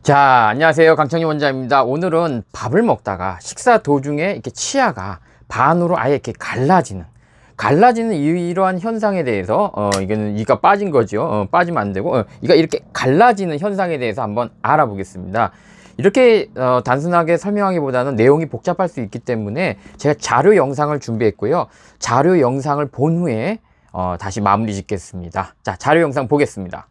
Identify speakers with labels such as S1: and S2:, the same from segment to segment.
S1: 자, 안녕하세요. 강창희 원장입니다. 오늘은 밥을 먹다가 식사 도중에 이렇게 치아가 반으로 아예 이렇게 갈라지는 이러한 현상에 대해서 이거는 이가 빠진 거죠. 빠지면 안 되고 이가 이렇게 갈라지는 현상에 대해서 한번 알아보겠습니다. 이렇게 단순하게 설명하기보다는 내용이 복잡할 수 있기 때문에 제가 자료 영상을 준비했고요. 자료 영상을 본 후에 다시 마무리 짓겠습니다. 자, 자료 영상 보겠습니다.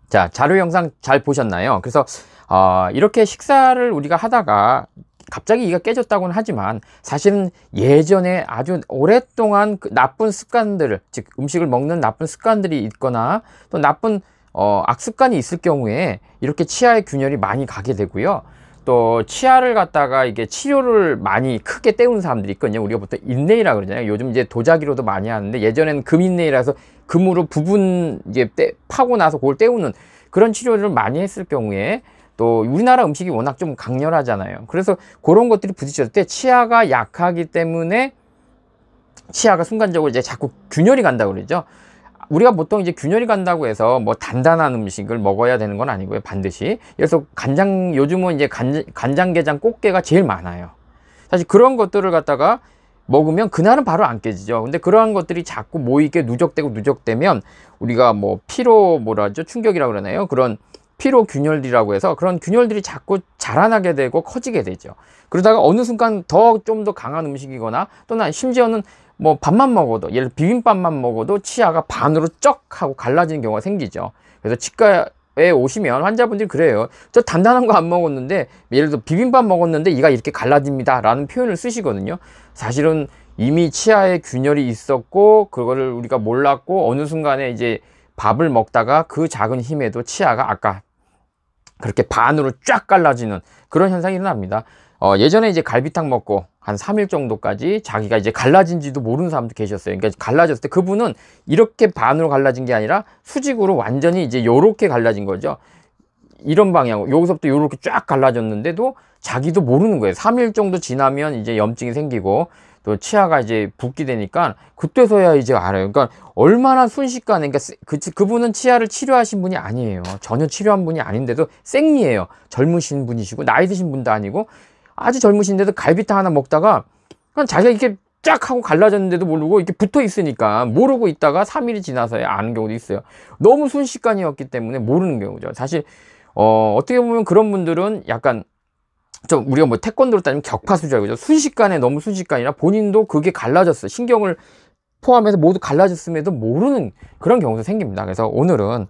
S1: 자, 자료 영상 잘 보셨나요? 그래서 이렇게 식사를 우리가 하다가 갑자기 이가 깨졌다고는 하지만 사실은 예전에 아주 오랫동안 그 나쁜 습관들을, 즉 음식을 먹는 나쁜 습관들이 있거나 또 나쁜 악습관이 있을 경우에 이렇게 치아의 균열이 많이 가게 되고요. 또 치아를 갖다가 이게 치료를 많이 크게 때우는 사람들이 있거든요. 우리가 보통 인레이라 그러잖아요. 요즘 이제 도자기로도 많이 하는데 예전에는 금인레이라서 금으로 부분 이제 파고 나서 그걸 때우는 그런 치료를 많이 했을 경우에 또 우리나라 음식이 워낙 좀 강렬하잖아요. 그래서 그런 것들이 부딪혔을 때 치아가 약하기 때문에 치아가 순간적으로 이제 자꾸 균열이 간다고 그러죠. 우리가 보통 이제 균열이 간다고 해서 뭐 단단한 음식을 먹어야 되는 건 아니고요, 반드시. 그래서 요즘은 이제 간장게장 꽃게가 제일 많아요. 사실 그런 것들을 갖다가 먹으면 그날은 바로 안 깨지죠. 근데 그러한 것들이 자꾸 모이게 누적되면 우리가 뭐 충격이라고 그러나요? 그런 피로 균열이라고 해서 그런 균열들이 자꾸 자라나게 되고 커지게 되죠. 그러다가 어느 순간 좀 더 강한 음식이거나 또는 심지어는 뭐 밥만 먹어도, 예를 들어 비빔밥만 먹어도 치아가 반으로 쩍 하고 갈라지는 경우가 생기죠. 그래서 치과에 오시면 환자분들이 그래요. 저 단단한 거 안 먹었는데, 예를 들어 비빔밥 먹었는데 이가 이렇게 갈라집니다 라는 표현을 쓰시거든요. 사실은 이미 치아에 균열이 있었고 그거를 우리가 몰랐고 어느 순간에 이제 밥을 먹다가 그 작은 힘에도 치아가 아까 그렇게 반으로 쫙 갈라지는 그런 현상이 일어납니다. 예전에 이제 갈비탕 먹고 한 3일 정도까지 자기가 이제 갈라진지도 모르는 사람도 계셨어요. 그러니까 갈라졌을 때 그분은 이렇게 반으로 갈라진 게 아니라 수직으로 완전히 이제 요렇게 갈라진 거죠. 이런 방향으로 여기서부터 요렇게 쫙 갈라졌는데도 자기도 모르는 거예요. 3일 정도 지나면 이제 염증이 생기고 또 치아가 이제 붓게 되니까 그때서야 이제 알아요. 그러니까 얼마나 순식간에, 그러니까 그분은 치아를 치료하신 분이 아니에요. 전혀 치료한 분이 아닌데도 생리예요. 젊으신 분이시고 나이 드신 분도 아니고 아주 젊으신데도 갈비탕 하나 먹다가 그냥 자기가 이렇게 쫙 하고 갈라졌는데도 모르고 이렇게 붙어 있으니까 모르고 있다가 3일이 지나서야 아는 경우도 있어요. 너무 순식간이었기 때문에 모르는 경우죠. 사실 어떻게 보면 그런 분들은 약간 좀 우리가 뭐 태권도로 따지면 격파수절이죠. 순식간에 너무 순식간이라 본인도 그게 갈라졌어. 신경을 포함해서 모두 갈라졌음에도 모르는 그런 경우도 생깁니다. 그래서 오늘은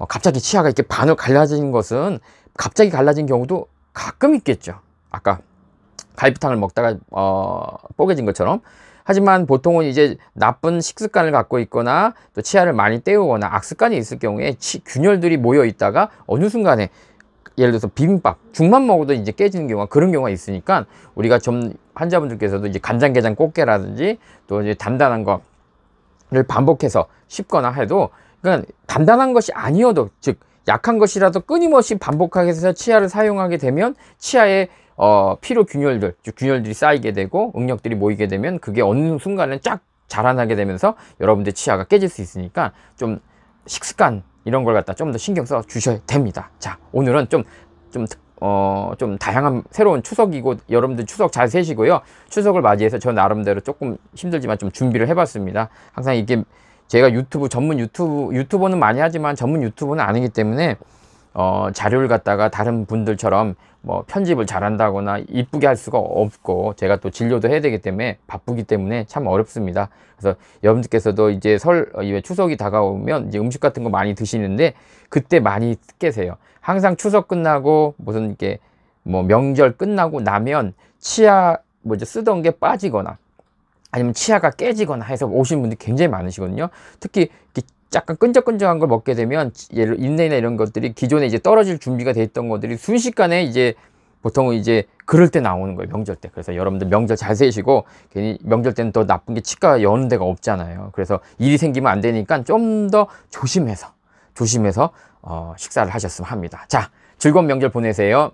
S1: 갑자기 치아가 이렇게 반으로 갈라진 것은 갑자기 갈라진 경우도 가끔 있겠죠. 아까 갈비탕을 먹다가 뽀개진 것처럼. 하지만 보통은 이제 나쁜 식습관을 갖고 있거나 또 치아를 많이 때우거나 악습관이 있을 경우에 균열들이 모여 있다가 어느 순간에 예를 들어서 비빔밥, 죽만 먹어도 이제 깨지는 경우가 그런 경우가 있으니까 우리가 좀 환자분들께서도 이제 간장게장 꽃게라든지 또 이제 단단한 거를 반복해서 씹거나 해도 그러니까 단단한 것이 아니어도 즉 약한 것이라도 끊임없이 반복하게 해서 치아를 사용하게 되면 치아에 피로 균열들, 즉 균열들이 쌓이게 되고 응력들이 모이게 되면 그게 어느 순간에 쫙 자라나게 되면서 여러분들 치아가 깨질 수 있으니까 좀 식습관 이런 걸 갖다 좀 더 신경 써 주셔야 됩니다. 자, 오늘은 좀 다양한 새로운 추석이고 여러분들 추석 잘 세시고요. 추석을 맞이해서 저 나름대로 조금 힘들지만 좀 준비를 해봤습니다. 항상 이게 제가 전문 유튜버는 많이 하지만 전문 유튜버는 아니기 때문에 자료를 갖다가 다른 분들처럼 뭐 편집을 잘한다거나 이쁘게 할 수가 없고, 제가 또 진료도 해야 되기 때문에 바쁘기 때문에 참 어렵습니다. 그래서 여러분들께서도 이제 추석이 다가오면 이제 음식 같은 거 많이 드시는데 그때 많이 깨세요. 항상 추석 끝나고 무슨 이렇게 뭐 명절 끝나고 나면 치아 쓰던 게 빠지거나 아니면 치아가 깨지거나 해서 오신 분들이 굉장히 많으시거든요. 특히 약간 끈적끈적한 걸 먹게 되면 예를 인내나 이런 것들이 기존에 이제 떨어질 준비가 돼 있던 것들이 순식간에 이제 보통은 이제 그럴 때 나오는 거예요, 명절 때. 그래서 여러분들 명절 잘 세시고, 괜히 명절 때는 또 나쁜 게 치과 여는 데가 없잖아요. 그래서 일이 생기면 안 되니까 좀 더 조심해서 식사를 하셨으면 합니다. 자, 즐거운 명절 보내세요.